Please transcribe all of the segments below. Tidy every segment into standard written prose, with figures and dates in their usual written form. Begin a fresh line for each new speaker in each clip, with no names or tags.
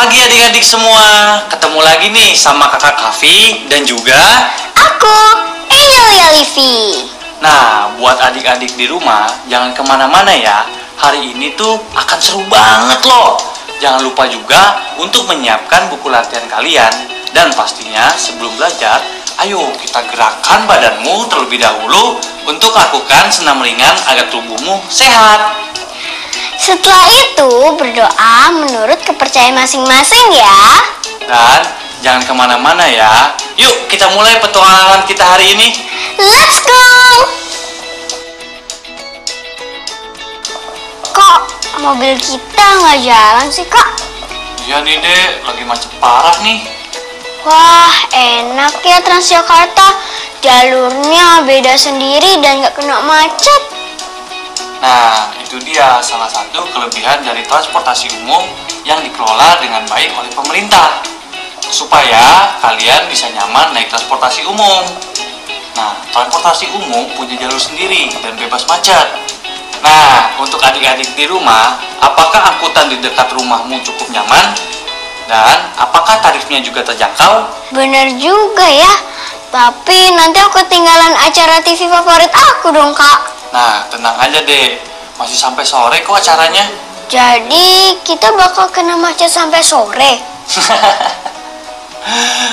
pagi adik-adik semua. Ketemu lagi nih sama kakak Kavi dan juga
aku, Elia Livi.
Nah, buat adik-adik di rumah jangan kemana-mana ya. Hari ini tuh akan seru banget loh. Jangan lupa juga untuk menyiapkan buku latihan kalian. Dan pastinya sebelum belajar, ayo kita gerakkan badanmu terlebih dahulu untuk lakukan senam ringan agar tubuhmu sehat.
Setelah itu berdoa menurut kepercayaan masing-masing ya.
Dan jangan kemana-mana ya. Yuk kita mulai petualangan kita hari ini.
Let's go! Kok mobil kita nggak jalan sih kak?
Iya nih dek, lagi macet parah nih.
Wah enak ya Transjakarta. Jalurnya beda sendiri dan nggak kena macet.
Nah, itu dia salah satu kelebihan dari transportasi umum yang dikelola dengan baik oleh pemerintah, supaya kalian bisa nyaman naik transportasi umum. Nah, transportasi umum punya jalur sendiri dan bebas macet. Nah, untuk adik-adik di rumah, apakah angkutan di dekat rumahmu cukup nyaman? Dan apakah tarifnya juga terjangkau?
Bener juga ya. Tapi nanti aku ketinggalan acara TV favorit aku dong kak.
Nah, tenang aja deh, masih sampai sore kok acaranya.
Jadi kita bakal kena macet sampai sore.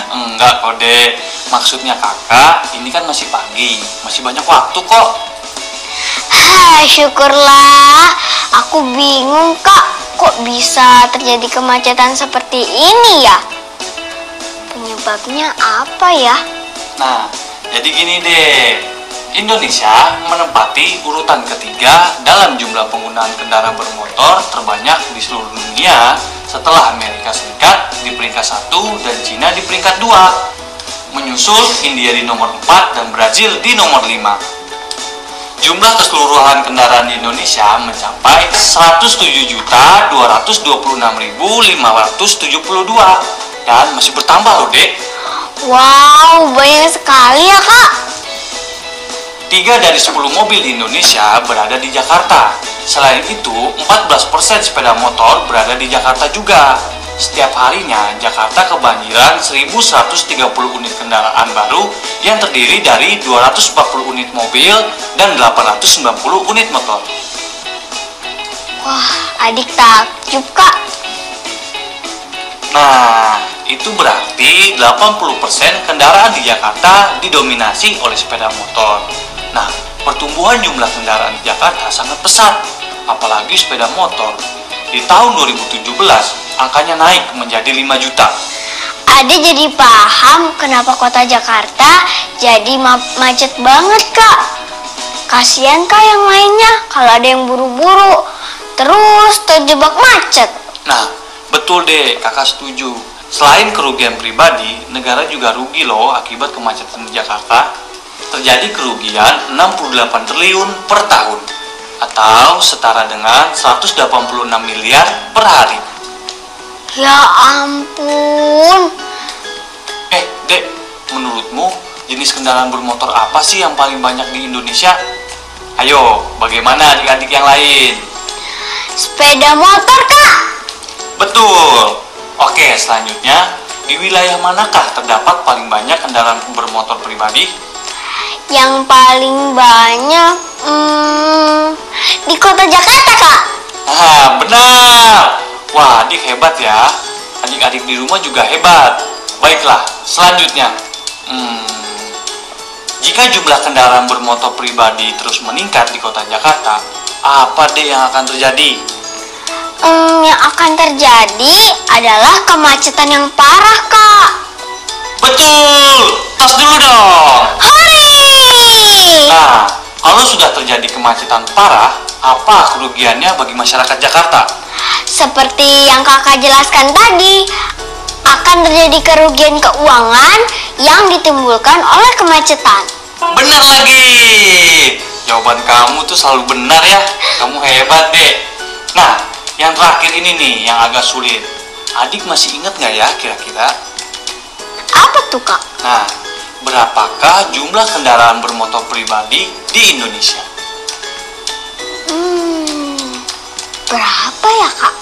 Enggak kok dek, maksudnya kakak ini kan masih pagi, masih banyak waktu kok.
Syukurlah. Aku bingung kak, kok bisa terjadi kemacetan seperti ini ya? Penyebabnya apa ya?
Nah, jadi gini deh, Indonesia menempati urutan ketiga dalam jumlah penggunaan kendaraan bermotor terbanyak di seluruh dunia setelah Amerika Serikat di peringkat 1 dan Cina di peringkat 2. Menyusul India di nomor 4 dan Brazil di nomor 5. Jumlah keseluruhan kendaraan di Indonesia mencapai 107.226.572 dan masih bertambah loh dek.
Wow, banyak sekali ya kak.
3 dari 10 mobil di Indonesia berada di Jakarta. Selain itu, 14% sepeda motor berada di Jakarta juga. Setiap harinya, Jakarta kebanjiran 1.130 unit kendaraan baru yang terdiri dari 240 unit mobil dan 890 unit motor.
Wah, adik takjub kak.
Nah, itu berarti 80% kendaraan di Jakarta didominasi oleh sepeda motor. Nah, pertumbuhan jumlah kendaraan di Jakarta sangat pesat, apalagi sepeda motor. Di tahun 2017, angkanya naik menjadi 5 juta.
Adik jadi paham kenapa kota Jakarta jadi macet banget kak. Kasian kak yang lainnya kalau ada yang buru-buru, terus terjebak macet.
Nah, betul deh, kakak setuju. Selain kerugian pribadi, negara juga rugi loh akibat kemacetan di Jakarta. Terjadi kerugian 68 triliun per tahun atau setara dengan 186 miliar per hari.
Ya ampun.
Dek, menurutmu jenis kendaraan bermotor apa sih yang paling banyak di Indonesia? Ayo, bagaimana adik-adik yang lain?
Sepeda motor kak.
Betul. Oke, selanjutnya, di wilayah manakah terdapat paling banyak kendaraan bermotor pribadi?
Yang paling banyak di kota Jakarta kak.
Ah, benar. Wah, adik hebat ya. Adik-adik di rumah juga hebat. Baiklah, selanjutnya. Jika jumlah kendaraan bermotor pribadi terus meningkat di kota Jakarta, apa deh yang akan terjadi?
Yang akan terjadi adalah kemacetan yang parah kak.
Betul. Tos dulu dong.
Hore!
Nah, kalau sudah terjadi kemacetan parah, apa kerugiannya bagi masyarakat Jakarta?
Seperti yang kakak jelaskan tadi, akan terjadi kerugian keuangan yang ditimbulkan oleh kemacetan.
Benar lagi. Jawaban kamu tuh selalu benar ya. Kamu hebat deh. Nah, yang terakhir ini nih yang agak sulit. Adik masih ingat nggak ya kira-kira?
Apa tuh kak?
Nah, berapakah jumlah kendaraan bermotor pribadi di Indonesia?
Berapa ya kak?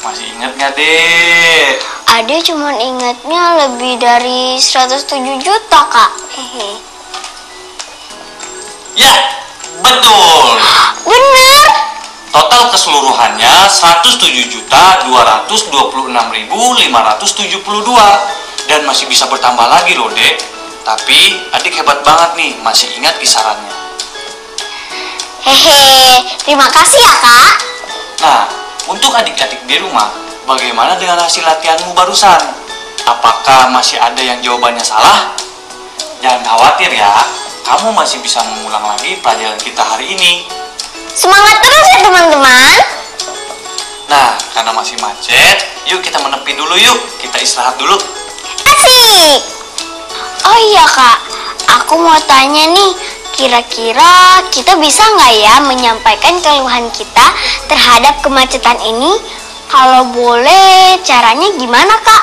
Masih ingat nggak, Dek?
Ade cuma ingatnya lebih dari 107 juta, Kak. Hehe.
Ya, betul.
Bener.
Total keseluruhannya 107.226.572 dan masih bisa bertambah lagi loh, Dek. Tapi adik hebat banget nih, masih ingat kisarannya.
Hehe, terima kasih ya, Kak.
Nah, untuk adik-adik di rumah, bagaimana dengan hasil latihanmu barusan? Apakah masih ada yang jawabannya salah? Jangan khawatir ya, kamu masih bisa mengulang lagi pelajaran kita hari ini.
Semangat terus ya, teman-teman.
Nah, karena masih macet, yuk kita menepi dulu yuk. Kita istirahat dulu.
Asik. Oh iya, Kak. Aku mau tanya nih, kira-kira kita bisa nggak ya menyampaikan keluhan kita terhadap kemacetan ini? Kalau boleh, caranya gimana, Kak?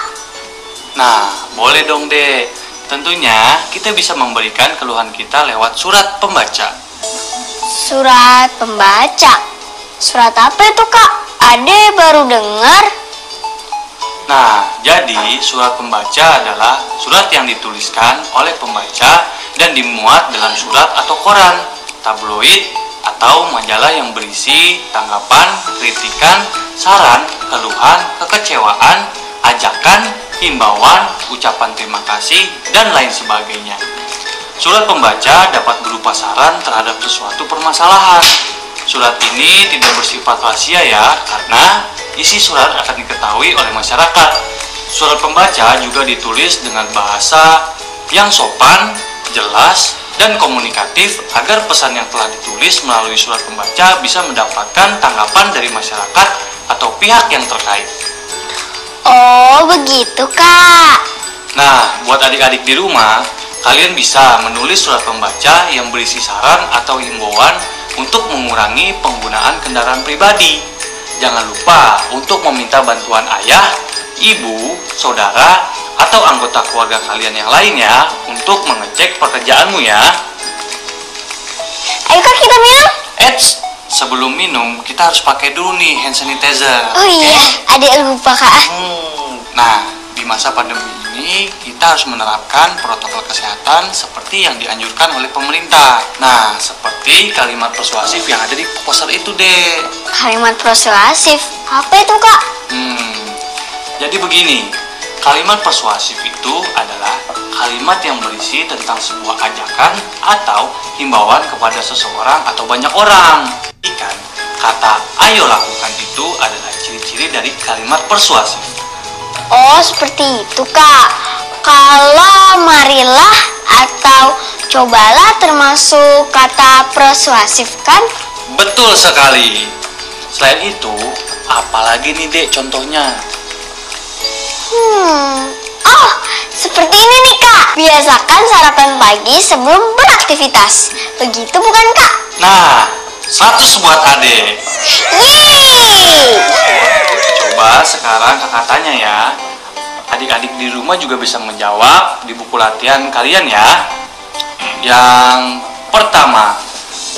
Nah, boleh dong, Dek. Tentunya kita bisa memberikan keluhan kita lewat surat pembaca.
Surat pembaca. Surat apa itu, Kak? Ade baru dengar.
Nah, jadi surat pembaca adalah surat yang dituliskan oleh pembaca dan dimuat dalam surat atau koran, tabloid, atau majalah yang berisi tanggapan, kritikan, saran, keluhan, kekecewaan, ajakan, himbauan, ucapan terima kasih, dan lain sebagainya. Surat pembaca dapat berupa saran terhadap sesuatu permasalahan. Surat ini tidak bersifat rahasia ya, karena isi surat akan diketahui oleh masyarakat. Surat pembaca juga ditulis dengan bahasa yang sopan, jelas, dan komunikatif agar pesan yang telah ditulis melalui surat pembaca bisa mendapatkan tanggapan dari masyarakat atau pihak yang terkait.
Oh, begitu, Kak.
Nah, buat adik-adik di rumah, kalian bisa menulis surat pembaca yang berisi saran atau himbauan untuk mengurangi penggunaan kendaraan pribadi. Jangan lupa untuk meminta bantuan ayah, ibu, saudara, atau anggota keluarga kalian yang lainnya untuk mengecek pekerjaanmu ya.
Ayo, Kak, kita minum.
Eits, sebelum minum kita harus pakai dulu nih hand sanitizer.
Oh iya, Ade lupa, Kak.
Nah, di masa pandemi ini kita harus menerapkan protokol kesehatan seperti yang dianjurkan oleh pemerintah. Nah, seperti kalimat persuasif yang ada di poster itu, Dek.
Kalimat persuasif. Apa itu, Kak?
Jadi begini, kalimat persuasif itu adalah kalimat yang berisi tentang sebuah ajakan atau himbauan kepada seseorang atau banyak orang. Ikan, kata ayo lakukan itu adalah ciri-ciri dari kalimat persuasif.
Oh, seperti itu, Kak. Kalau marilah atau cobalah termasuk kata persuasif, kan?
Betul sekali. Selain itu, apalagi nih, Dek, contohnya?
Oh, seperti ini nih, Kak. Biasakan sarapan pagi sebelum beraktivitas. Begitu bukan, Kak?
Nah, 100 buat Ade.
Yeay!
Coba sekarang kakak tanya ya. Adik-adik di rumah juga bisa menjawab di buku latihan kalian ya. Yang pertama,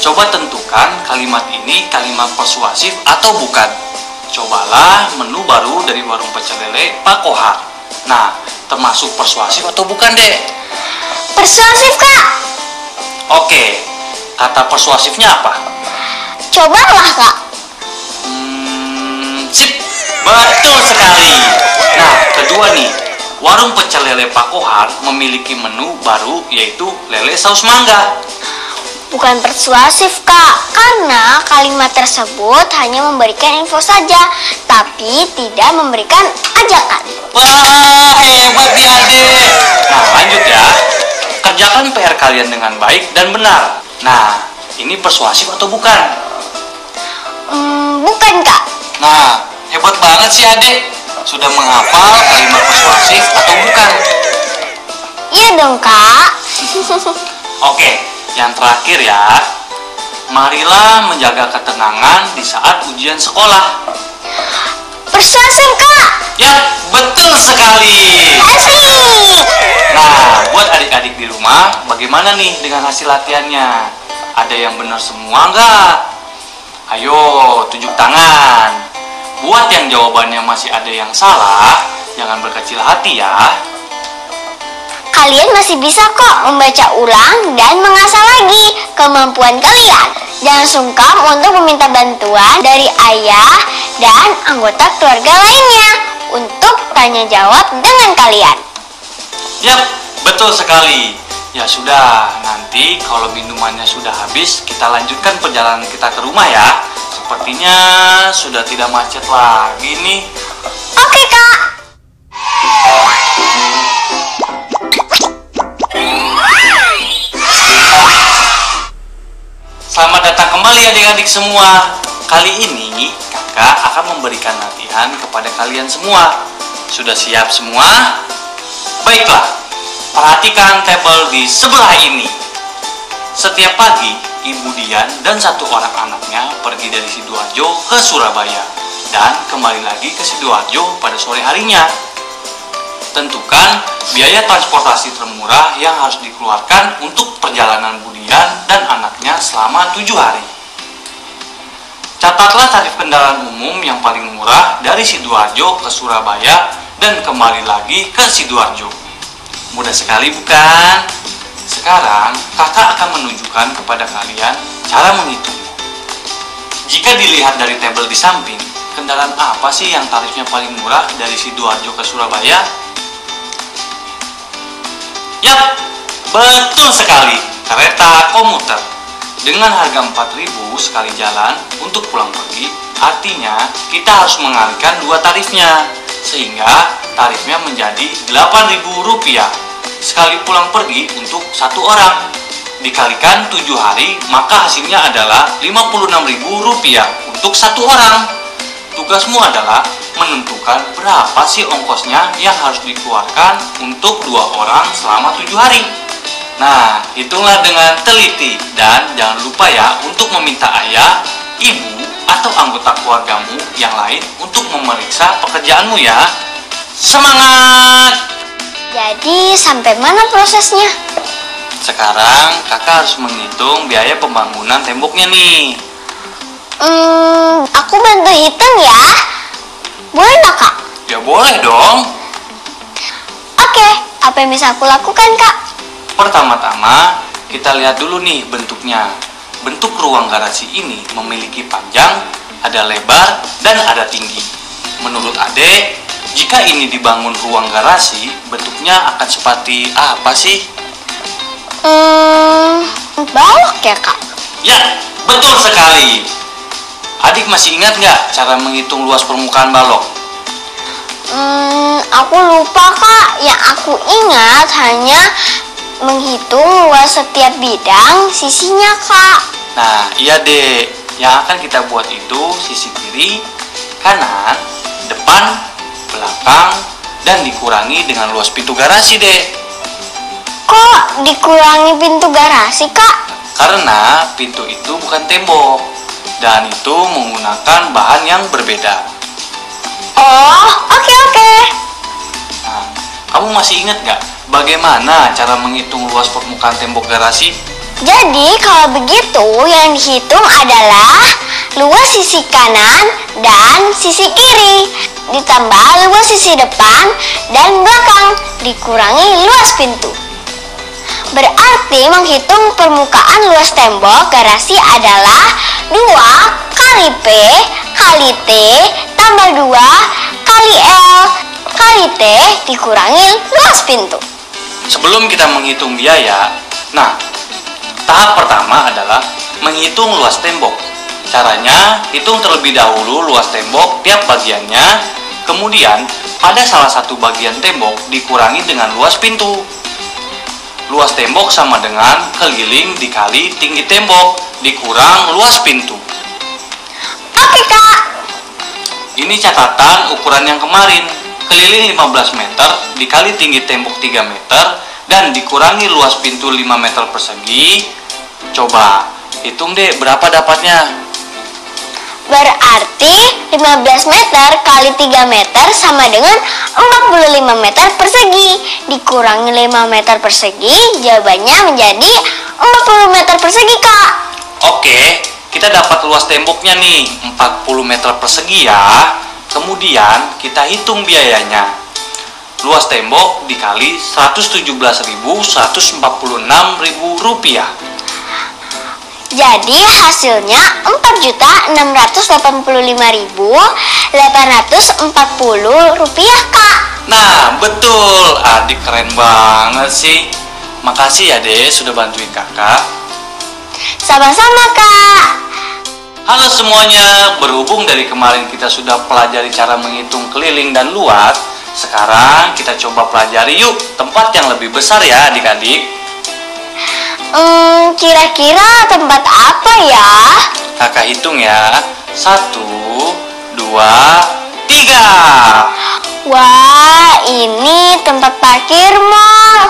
coba tentukan kalimat ini kalimat persuasif atau bukan. Cobalah menu baru dari warung pecel lele Pak Kohar. Nah, termasuk persuasif atau bukan, Dek?
Persuasif, Kak.
Oke, kata persuasifnya apa?
Cobalah, Kak.
Sip, betul sekali. Nah, kedua nih, warung pecel lele Pak Kohar memiliki menu baru yaitu lele saus mangga.
Bukan persuasif, Kak, karena kalimat tersebut hanya memberikan info saja, tapi tidak memberikan ajakan.
Wah, hebat ya, Dek. Nah, lanjut ya. Kerjakan PR kalian dengan baik dan benar. Nah, ini persuasif atau bukan?
Bukan, Kak.
Nah, hebat banget sih, Adek. Sudah menghafal kalimat persuasif atau bukan?
Iya dong, Kak.
Oke, yang terakhir ya. Marilah menjaga ketenangan di saat ujian sekolah.
Persuasif, Kak.
Ya, betul sekali.
Asik.
Nah, buat adik-adik di rumah, bagaimana nih dengan hasil latihannya? Ada yang benar semua nggak? Ayo, tunjuk tangan. Buat yang jawabannya masih ada yang salah, jangan berkecil hati ya.
Kalian masih bisa kok membaca ulang dan mengasah lagi kemampuan kalian. Jangan sungkan untuk meminta bantuan dari ayah dan anggota keluarga lainnya untuk tanya jawab dengan kalian.
Yap, betul sekali. Ya sudah, nanti kalau minumannya sudah habis, kita lanjutkan perjalanan kita ke rumah ya. Sepertinya sudah tidak macet lagi nih.
Oke, Kak.
Selamat datang kembali adik-adik semua. Kali ini kakak akan memberikan latihan kepada kalian semua. Sudah siap semua? Baiklah, perhatikan tabel di sebelah ini. Setiap pagi, Ibu Dian dan satu orang anaknya pergi dari Sidoarjo ke Surabaya dan kembali lagi ke Sidoarjo pada sore harinya. Tentukan biaya transportasi termurah yang harus dikeluarkan untuk perjalanan Bu Dian dan anaknya selama 7 hari. Catatlah tarif kendaraan umum yang paling murah dari Sidoarjo ke Surabaya dan kembali lagi ke Sidoarjo. Mudah sekali bukan? Sekarang kakak akan menunjukkan kepada kalian cara menghitung. Jika dilihat dari tabel di samping, kendaraan apa sih yang tarifnya paling murah dari Sidoarjo ke Surabaya? Yap, betul sekali, kereta komuter. Dengan harga 4.000 sekali jalan untuk pulang pergi, artinya kita harus mengalihkan 2 tarifnya, sehingga tarifnya menjadi Rp8.000 sekali pulang pergi untuk 1 orang. Dikalikan 7 hari, maka hasilnya adalah Rp56.000 untuk 1 orang. Tugasmu adalah menentukan berapa sih ongkosnya yang harus dikeluarkan untuk 2 orang selama 7 hari. Nah, hitunglah dengan teliti dan jangan lupa ya untuk meminta ayah, ibu, atau anggota keluargamu yang lain untuk memeriksa pekerjaanmu ya. Semangat!
Jadi sampai mana prosesnya?
Sekarang kakak harus menghitung biaya pembangunan temboknya nih.
Aku bantu hitung ya. Boleh nggak, Kak?
Ya boleh dong.
Oke, apa yang bisa aku lakukan, Kak?
Pertama-tama, kita lihat dulu nih bentuknya. Bentuk ruang garasi ini memiliki panjang, ada lebar, dan ada tinggi. Menurut Adek, jika ini dibangun ruang garasi, bentuknya akan seperti apa sih?
Balok ya, Kak?
Ya, betul sekali. Adik masih ingat nggak cara menghitung luas permukaan balok?
Aku lupa, Kak. Yang aku ingat hanya menghitung luas setiap bidang sisinya, Kak.
Nah, iya Dek. Yang akan kita buat itu sisi kiri, kanan, depan, belakang, dan dikurangi dengan luas pintu garasi, Dek.
Kok dikurangi pintu garasi, Kak?
Karena pintu itu bukan tembok, dan itu menggunakan bahan yang berbeda.
Oh, oke.
Nah, kamu masih ingat nggak bagaimana cara menghitung luas permukaan tembok garasi?
Jadi kalau begitu yang dihitung adalah luas sisi kanan dan sisi kiri ditambah luas sisi depan dan belakang dikurangi luas pintu. Berarti menghitung permukaan luas tembok garasi adalah 2 kali P kali T tambah 2 kali L kali T dikurangi luas pintu.
Sebelum kita menghitung biaya, nah, tahap pertama adalah menghitung luas tembok. Caranya, hitung terlebih dahulu luas tembok tiap bagiannya, kemudian pada salah satu bagian tembok dikurangi dengan luas pintu. Luas tembok sama dengan keliling dikali tinggi tembok dikurang luas pintu.
Oke, Kak.
Ini catatan ukuran yang kemarin. Keliling 15 meter dikali tinggi tembok 3 meter dan dikurangi luas pintu 5 meter persegi. Coba hitung deh berapa dapatnya.
Berarti 15 meter kali 3 meter sama dengan 45 meter persegi. Dikurangi 5 meter persegi, jawabannya menjadi 40 meter persegi, Kak.
Oke, kita dapat luas temboknya nih 40 meter persegi ya. Kemudian kita hitung biayanya. Luas tembok dikali Rp117.146.000.
Jadi hasilnya Rp4.085.840, Kak.
Nah, betul. Adik keren banget sih. Makasih ya, Dek, sudah bantuin kakak.
Sama-sama, Kak.
Halo semuanya, berhubung dari kemarin kita sudah pelajari cara menghitung keliling dan luas, sekarang kita coba pelajari yuk tempat yang lebih besar ya adik-adik.
Kira-kira tempat apa ya?
Kakak hitung ya. 1, 2, 3.
Wah, ini tempat parkir mall.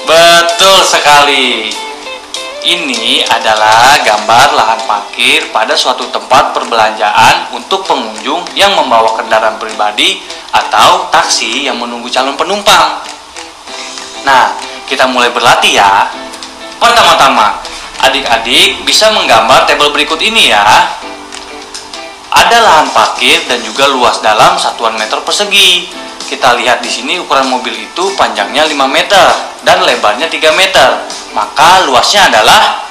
Betul sekali. Ini adalah gambar lahan parkir pada suatu tempat perbelanjaan untuk pengunjung yang membawa kendaraan pribadi atau taksi yang menunggu calon penumpang. Nah, kita mulai berlatih ya. Pertama-tama, adik-adik bisa menggambar tabel berikut ini ya. Ada lahan parkir dan juga luas dalam satuan meter persegi. Kita lihat di sini ukuran mobil itu panjangnya 5 meter dan lebarnya 3 meter. Maka luasnya adalah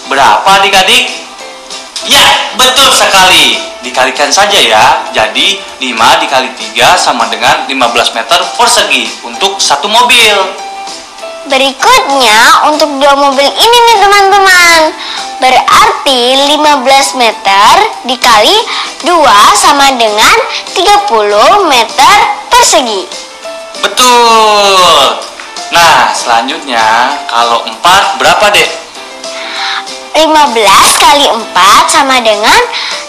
berapa adik-adik? Ya, betul sekali. Dikalikan saja ya. Jadi 5 dikali 3 sama dengan 15 meter persegi untuk satu mobil.
Berikutnya untuk dua mobil ini nih teman-teman. Berarti 15 meter dikali 2 sama dengan 30 meter persegi.
Betul. Nah, selanjutnya kalau 4 berapa, Dek?
15 kali 4 sama dengan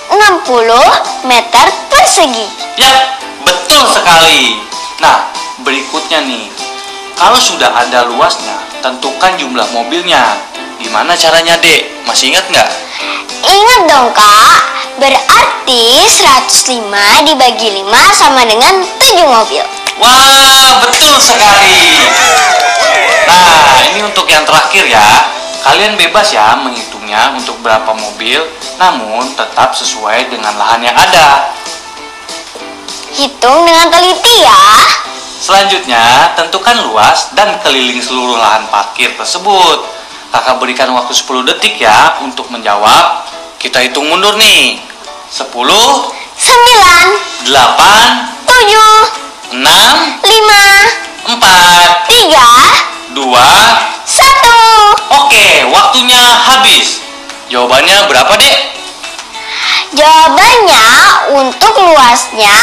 60 meter persegi.
Ya, betul sekali. Nah, berikutnya nih. Kalau sudah ada luasnya, tentukan jumlah mobilnya. Gimana caranya, Dek? Masih ingat nggak?
Ingat dong, Kak. Berarti 105 dibagi 5 sama dengan 7 mobil.
Wah, betul sekali. Nah, ini untuk yang terakhir ya. Kalian bebas ya menghitungnya untuk berapa mobil, namun tetap sesuai dengan lahan yang ada.
Hitung dengan teliti ya.
Selanjutnya, tentukan luas dan keliling seluruh lahan parkir tersebut. Kakak berikan waktu 10 detik ya untuk menjawab. Kita hitung mundur nih. 10,
9,
8,
7,
6,
5,
4,
3,
2.
1.
Oke, waktunya habis. Jawabannya berapa, Dek?
Jawabannya untuk luasnya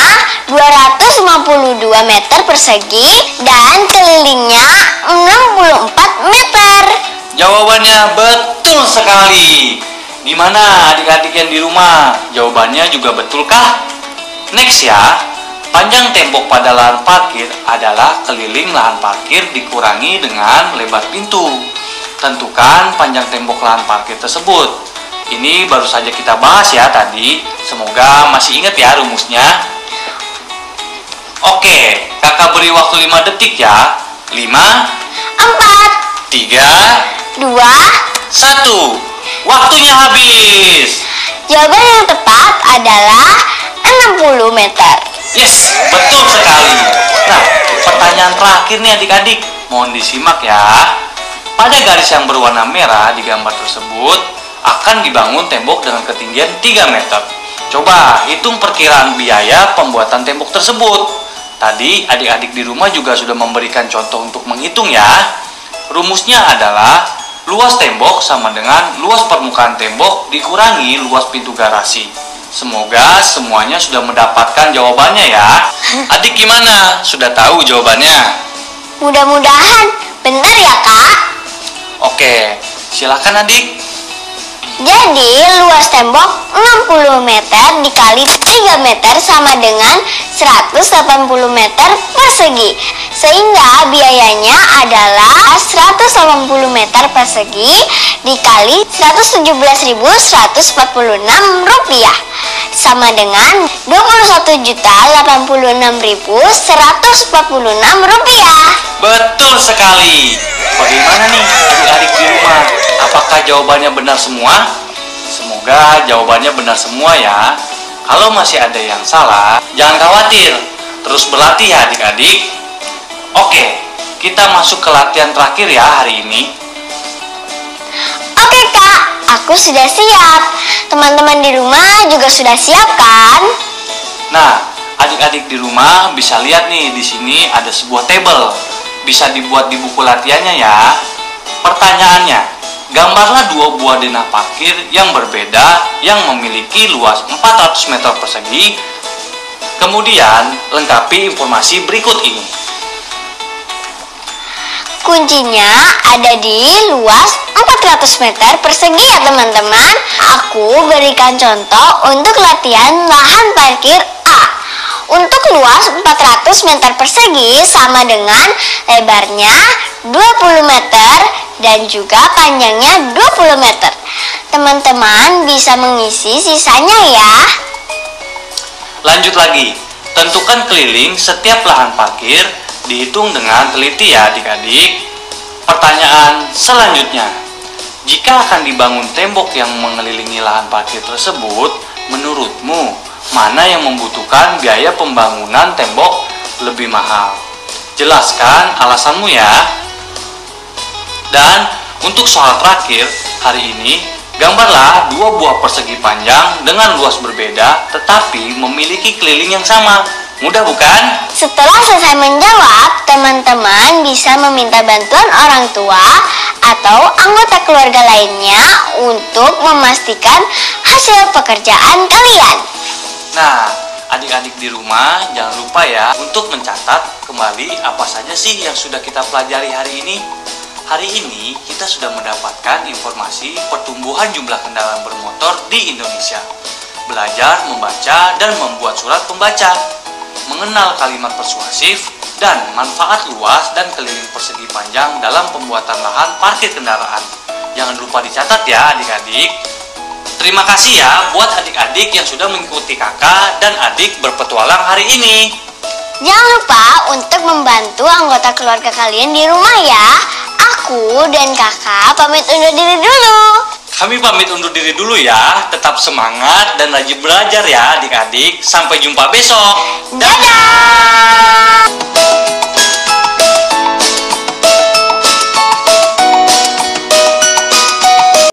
252 meter persegi dan kelilingnya 64 meter.
Jawabannya betul sekali. Gimana adik-adik yang di rumah? Jawabannya juga betulkah? Next ya. Panjang tembok pada lahan parkir adalah keliling lahan parkir dikurangi dengan lebar pintu. Tentukan panjang tembok lahan parkir tersebut. Ini baru saja kita bahas ya tadi. Semoga masih ingat ya rumusnya. Oke, kakak beri waktu 5 detik ya. 5,
4,
3,
2.
1. Waktunya habis.
Jawaban yang tepat adalah 60 meter.
Yes, betul sekali. Nah, pertanyaan terakhir nih adik-adik. Mohon disimak ya. Pada garis yang berwarna merah di gambar tersebut akan dibangun tembok dengan ketinggian 3 meter. Coba hitung perkiraan biaya pembuatan tembok tersebut. Tadi adik-adik di rumah juga sudah memberikan contoh untuk menghitung ya. Rumusnya adalah luas tembok sama dengan luas permukaan tembok dikurangi luas pintu garasi. Semoga semuanya sudah mendapatkan jawabannya ya. Adik gimana? Sudah tahu jawabannya?
Mudah-mudahan benar ya, Kak.
Oke, silakan adik.
Jadi luas tembok 60 meter dikali 3 meter sama dengan 180 meter persegi. Sehingga biayanya adalah 180 meter persegi dikali 117.146 rupiah. Sama dengan 21.086.146 rupiah.
Betul sekali. Bagaimana nih adik-adik di rumah? Apakah jawabannya benar semua? Semoga jawabannya benar semua ya. Kalau masih ada yang salah, jangan khawatir. Terus berlatih ya adik-adik. Oke, kita masuk ke latihan terakhir ya hari ini.
Oke Kak, aku sudah siap. Teman-teman di rumah juga sudah siap kan?
Nah, adik-adik di rumah bisa lihat nih, di sini ada sebuah tabel. Bisa dibuat di buku latihannya ya. Pertanyaannya, gambarlah 2 buah denah parkir yang berbeda yang memiliki luas 400 meter persegi. Kemudian, lengkapi informasi berikut ini.
Kuncinya ada di luas 400 meter persegi ya teman-teman. Aku berikan contoh untuk latihan lahan parkir A. Untuk luas 400 meter persegi sama dengan lebarnya 20 meter dan juga panjangnya 20 meter. Teman-teman bisa mengisi sisanya ya.
Lanjut lagi, tentukan keliling setiap lahan parkir, dihitung dengan teliti ya adik-adik. Pertanyaan selanjutnya, jika akan dibangun tembok yang mengelilingi lahan parkir tersebut, menurutmu mana yang membutuhkan biaya pembangunan tembok lebih mahal? Jelaskan alasanmu ya. Dan untuk soal terakhir hari ini, gambarlah 2 buah persegi panjang dengan luas berbeda tetapi memiliki keliling yang sama. Mudah bukan?
Setelah selesai menjawab, teman-teman bisa meminta bantuan orang tua atau anggota keluarga lainnya untuk memastikan hasil pekerjaan kalian.
Nah, adik-adik di rumah jangan lupa ya untuk mencatat kembali apa saja sih yang sudah kita pelajari hari ini. Hari ini kita sudah mendapatkan informasi pertumbuhan jumlah kendaraan bermotor di Indonesia. Belajar membaca dan membuat surat pembaca. Mengenal kalimat persuasif dan manfaat luas dan keliling persegi panjang dalam pembuatan lahan parkir kendaraan. Jangan lupa dicatat ya adik-adik. Terima kasih ya buat adik-adik yang sudah mengikuti kakak dan adik berpetualang hari ini.
Jangan lupa untuk membantu anggota keluarga kalian di rumah ya. Aku dan kakak pamit undur diri dulu.
Kami pamit undur diri dulu ya. Tetap semangat dan rajin belajar ya adik-adik. Sampai jumpa besok.
Dadah!